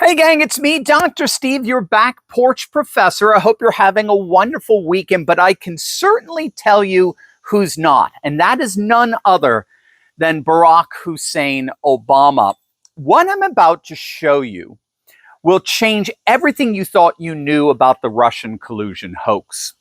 Hey gang, it's me, Dr. Steve, your back porch professor. I hope you're having a wonderful weekend, but I can certainly tell you who's not, and that is none other than Barack Hussein Obama. What I'm about to show you will change everything you thought you knew about the Russian collusion hoax.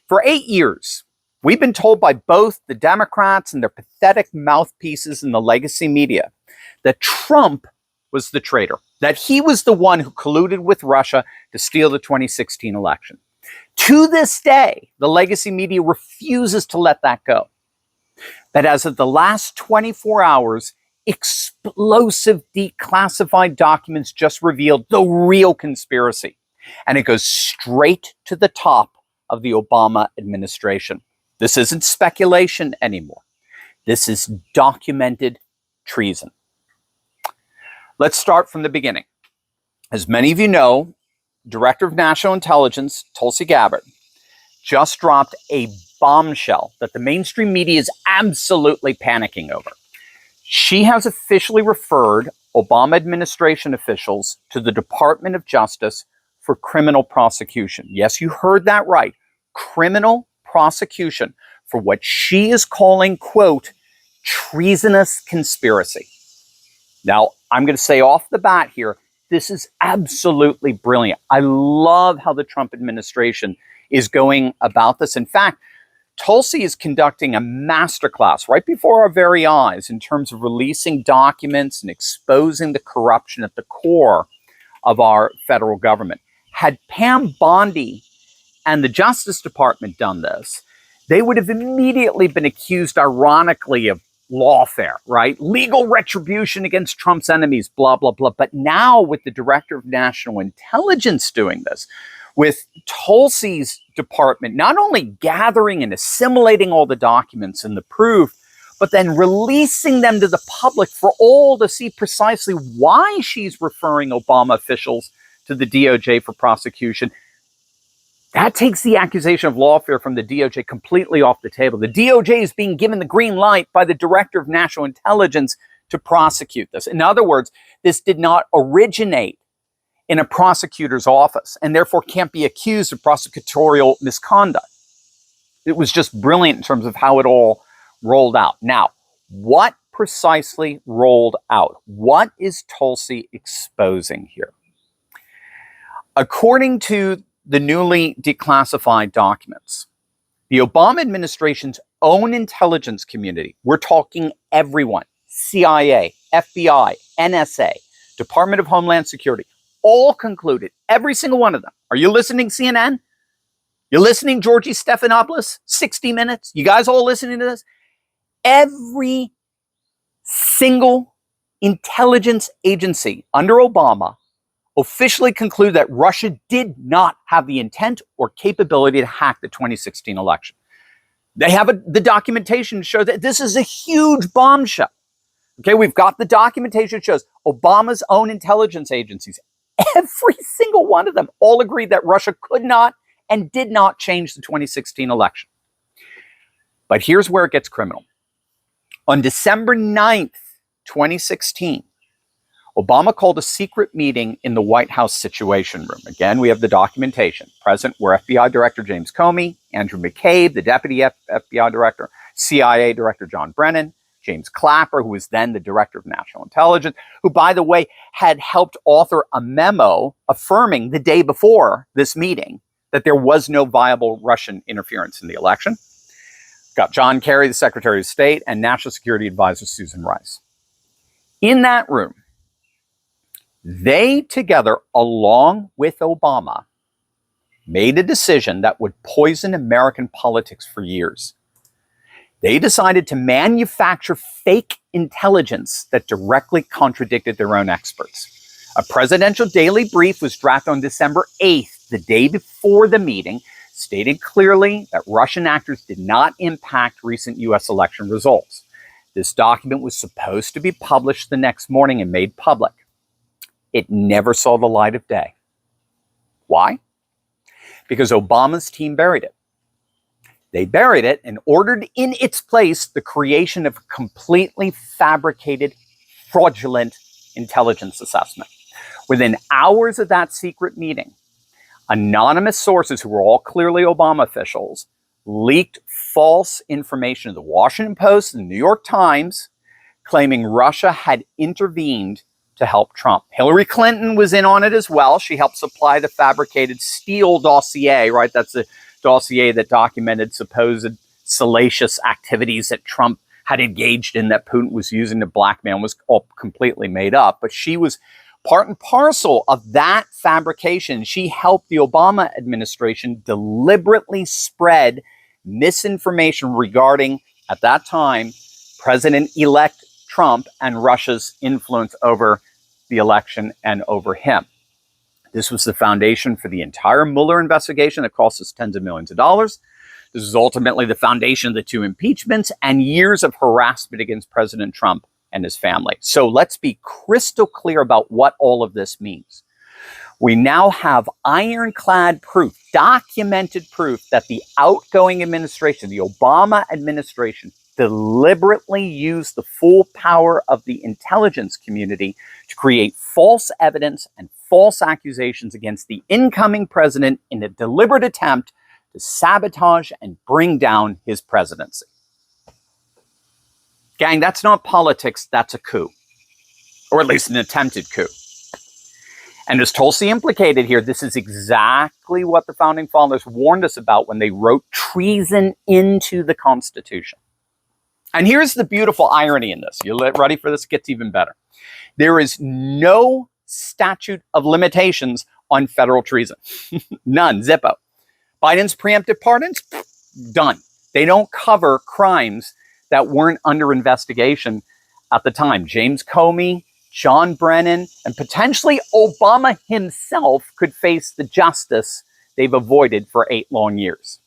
For 8 years, we've been told by both the Democrats and their pathetic mouthpieces in the legacy media that Trump was the traitor, that he was the one who colluded with Russia to steal the 2016 election. To this day, the legacy media refuses to let that go. But as of the last 24 hours, explosive declassified documents just revealed the real conspiracy. And it goes straight to the top of the Obama administration. This isn't speculation anymore. This is documented treason. Let's start from the beginning. As many of you know, Director of National Intelligence, Tulsi Gabbard, just dropped a bombshell that the mainstream media is absolutely panicking over. She has officially referred Obama administration officials to the Department of Justice for criminal prosecution. Yes, you heard that right. Criminal prosecution for what she is calling, quote, treasonous conspiracy. Now, I'm going to say off the bat here, this is absolutely brilliant. I love how the Trump administration is going about this. In fact, Tulsi is conducting a masterclass right before our very eyes in terms of releasing documents and exposing the corruption at the core of our federal government. Had Pam Bondi and the Justice Department done this, they would have immediately been accused, ironically, of lawfare, right? Legal retribution against Trump's enemies, blah, blah, blah. But now with the Director of National Intelligence doing this, with Tulsi's department not only gathering and assimilating all the documents and the proof, but then releasing them to the public for all to see precisely why she's referring Obama officials to the DOJ for prosecution. That takes the accusation of lawfare from the DOJ completely off the table. The DOJ is being given the green light by the Director of National Intelligence to prosecute this. In other words, this did not originate in a prosecutor's office and therefore can't be accused of prosecutorial misconduct. It was just brilliant in terms of how it all rolled out. Now, what precisely rolled out? What is Tulsi exposing here? According to the newly declassified documents, the Obama administration's own intelligence community, we're talking everyone, CIA, FBI, NSA, Department of Homeland Security, all concluded, every single one of them. Are you listening, CNN? You're listening, Georgie Stephanopoulos, 60 Minutes? You guys all listening to this? Every single intelligence agency under Obama officially conclude that Russia did not have the intent or capability to hack the 2016 election. They have the documentation to show that this is a huge bombshell. Okay, we've got the documentation that shows Obama's own intelligence agencies, every single one of them, all agreed that Russia could not and did not change the 2016 election. But here's where it gets criminal. On December 9th, 2016, Obama called a secret meeting in the White House Situation Room. Again, we have the documentation. Present were FBI Director James Comey, Andrew McCabe, the Deputy FBI Director, CIA Director John Brennan, James Clapper, who was then the Director of National Intelligence, who, by the way, had helped author a memo affirming the day before this meeting that there was no viable Russian interference in the election. Got John Kerry, the Secretary of State, and National Security Advisor Susan Rice. In that room, they together, along with Obama, made a decision that would poison American politics for years. They decided to manufacture fake intelligence that directly contradicted their own experts. A presidential daily brief was drafted on December 8th, the day before the meeting, stated clearly that Russian actors did not impact recent U.S. election results. This document was supposed to be published the next morning and made public. It never saw the light of day. Why? Because Obama's team buried it. They buried it and ordered in its place the creation of a completely fabricated, fraudulent intelligence assessment. Within hours of that secret meeting, anonymous sources who were all clearly Obama officials leaked false information to the Washington Post and the New York Times, claiming Russia had intervened to help Trump. Hillary Clinton was in on it as well. She helped supply the fabricated Steele dossier, right? That's the dossier that documented supposed salacious activities that Trump had engaged in that Putin was using to blackmail, was all completely made up. But she was part and parcel of that fabrication. She helped the Obama administration deliberately spread misinformation regarding, at that time, President-elect Trump and Russia's influence over the election and over him. This was the foundation for the entire Mueller investigation that cost us tens of millions of dollars. This is ultimately the foundation of the 2 impeachments and years of harassment against President Trump and his family. So let's be crystal clear about what all of this means. We now have ironclad proof, documented proof, that the outgoing administration, the Obama administration, deliberately used the full power of the intelligence community to create false evidence and false accusations against the incoming president in a deliberate attempt to sabotage and bring down his presidency. Gang, that's not politics, that's a coup. Or at least an attempted coup. And as Tulsi implicated here, this is exactly what the Founding Fathers warned us about when they wrote treason into the Constitution. And here's the beautiful irony in this. You ready for this? It gets even better. There is no statute of limitations on federal treason. None. Zippo. Biden's preemptive pardons? Done. They don't cover crimes that weren't under investigation at the time. James Comey, John Brennan, and potentially Obama himself could face the justice they've avoided for 8 long years.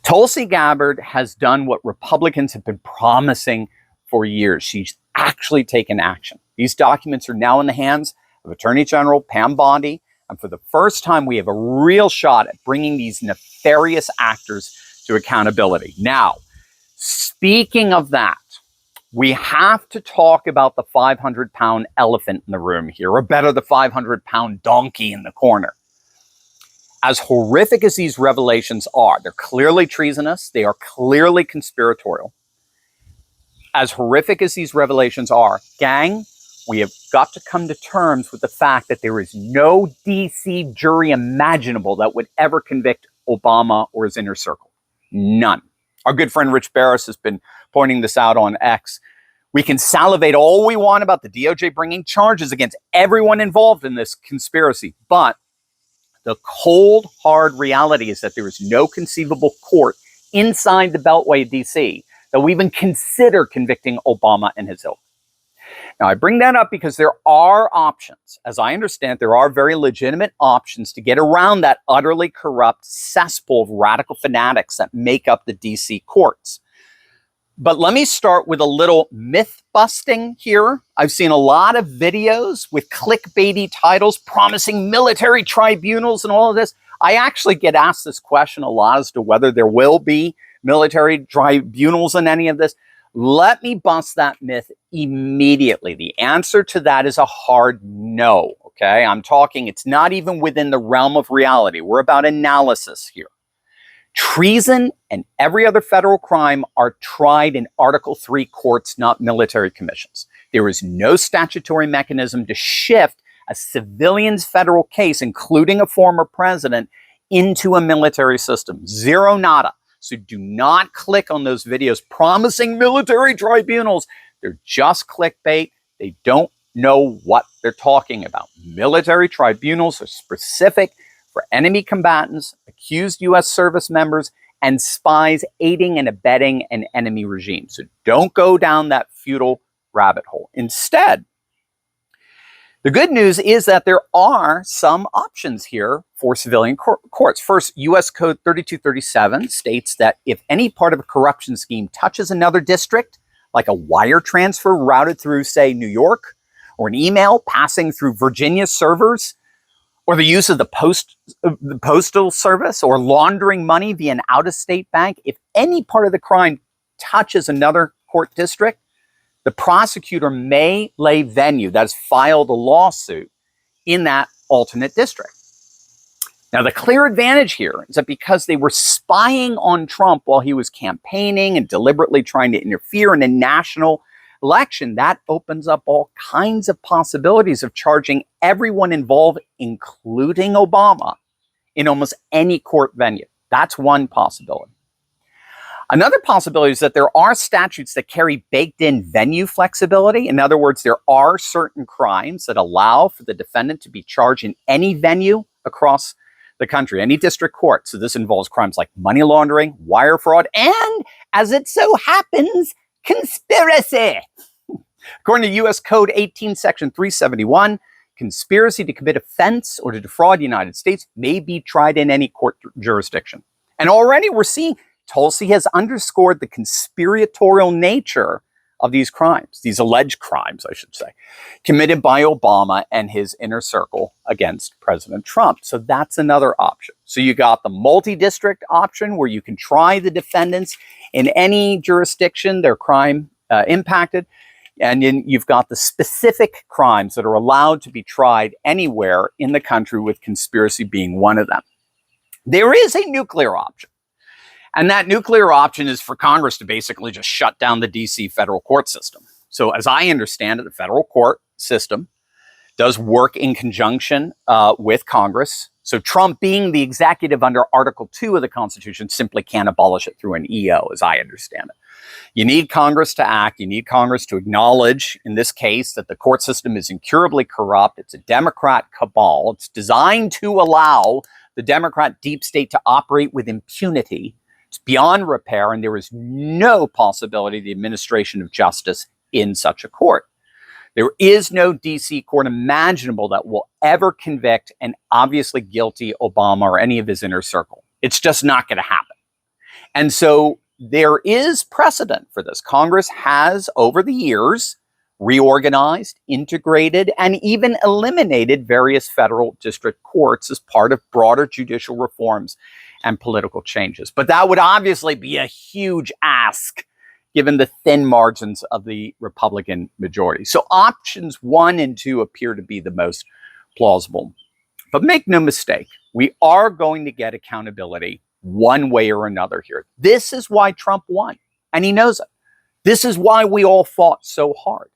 Tulsi Gabbard has done what Republicans have been promising for years. She's actually taken action. These documents are now in the hands of Attorney General Pam Bondi, and for the first time, we have a real shot at bringing these nefarious actors to accountability. Now, speaking of that, we have to talk about the 500-pound elephant in the room here, or better, the 500-pound donkey in the corner. As horrific as these revelations are, they're clearly treasonous, they are clearly conspiratorial. As horrific as these revelations are, gang, we have got to come to terms with the fact that there is no DC jury imaginable that would ever convict Obama or his inner circle. None. Our good friend Rich Barris has been pointing this out on X. We can salivate all we want about the DOJ bringing charges against everyone involved in this conspiracy, but the cold, hard reality is that there is no conceivable court inside the Beltway of DC that will even consider convicting Obama and his ilk. Now, I bring that up because there are options. As I understand, there are very legitimate options to get around that utterly corrupt cesspool of radical fanatics that make up the DC courts. But let me start with a little myth busting here. I've seen a lot of videos with clickbaity titles promising military tribunals and all of this. I actually get asked this question a lot as to whether there will be military tribunals in any of this. Let me bust that myth immediately. The answer to that is a hard no, okay? I'm talking, it's not even within the realm of reality. We're about analysis here. Treason and every other federal crime are tried in Article 3 courts, not military commissions. There is no statutory mechanism to shift a civilian's federal case, including a former president, into a military system. Zero nada. So do not click on those videos promising military tribunals. They're just clickbait. They don't know what they're talking about. Military tribunals are specific for enemy combatants, accused U.S. service members, and spies aiding and abetting an enemy regime. So don't go down that futile rabbit hole. Instead, the good news is that there are some options here for civilian courts. First, U.S. Code 3237 states that if any part of a corruption scheme touches another district, like a wire transfer routed through, say, New York, or an email passing through Virginia servers, or the use of the postal service, or laundering money via an out-of-state bank, if any part of the crime touches another court district, the prosecutor may lay venue, that is, filed a lawsuit in that alternate district. Now, the clear advantage here is that because they were spying on Trump while he was campaigning and deliberately trying to interfere in a national election, that opens up all kinds of possibilities of charging everyone involved, including Obama, in almost any court venue. That's one possibility. Another possibility is that there are statutes that carry baked-in venue flexibility. In other words, there are certain crimes that allow for the defendant to be charged in any venue across the country, any district court. So this involves crimes like money laundering, wire fraud, and, as it so happens, conspiracy. According to U.S. Code 18, Section 371, conspiracy to commit offense or to defraud the United States may be tried in any court jurisdiction. And already we're seeing Tulsi has underscored the conspiratorial nature of these crimes, these alleged crimes, I should say, committed by Obama and his inner circle against President Trump. So that's another option. So you got the multi-district option where you can try the defendants in any jurisdiction, their crime impacted. And then you've got the specific crimes that are allowed to be tried anywhere in the country, with conspiracy being one of them. There is a nuclear option. And that nuclear option is for Congress to basically just shut down the DC federal court system. So as I understand it, the federal court system does work in conjunction with Congress. So Trump, being the executive under Article 2 of the Constitution, simply can't abolish it through an EO, as I understand it. You need Congress to act. You need Congress to acknowledge, in this case, that the court system is incurably corrupt. It's a Democrat cabal. It's designed to allow the Democrat deep state to operate with impunity. It's beyond repair, and there is no possibility of the administration of justice in such a court. There is no DC court imaginable that will ever convict an obviously guilty Obama or any of his inner circle. It's just not going to happen. And so there is precedent for this. Congress has, over the years, reorganized, integrated, and even eliminated various federal district courts as part of broader judicial reforms and political changes. But that would obviously be a huge ask given the thin margins of the Republican majority. So options 1 and 2 appear to be the most plausible. But make no mistake, we are going to get accountability one way or another here. This is why Trump won, and he knows it. This is why we all fought so hard.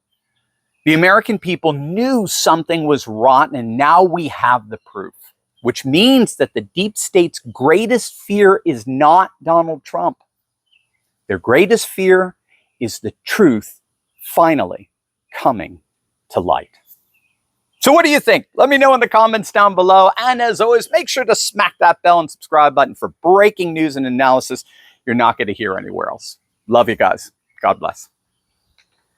The American people knew something was rotten, and now we have the proof, which means that the deep state's greatest fear is not Donald Trump. Their greatest fear is the truth finally coming to light. So what do you think? Let me know in the comments down below. And as always, make sure to smack that bell and subscribe button for breaking news and analysis you're not going to hear anywhere else. Love you guys. God bless.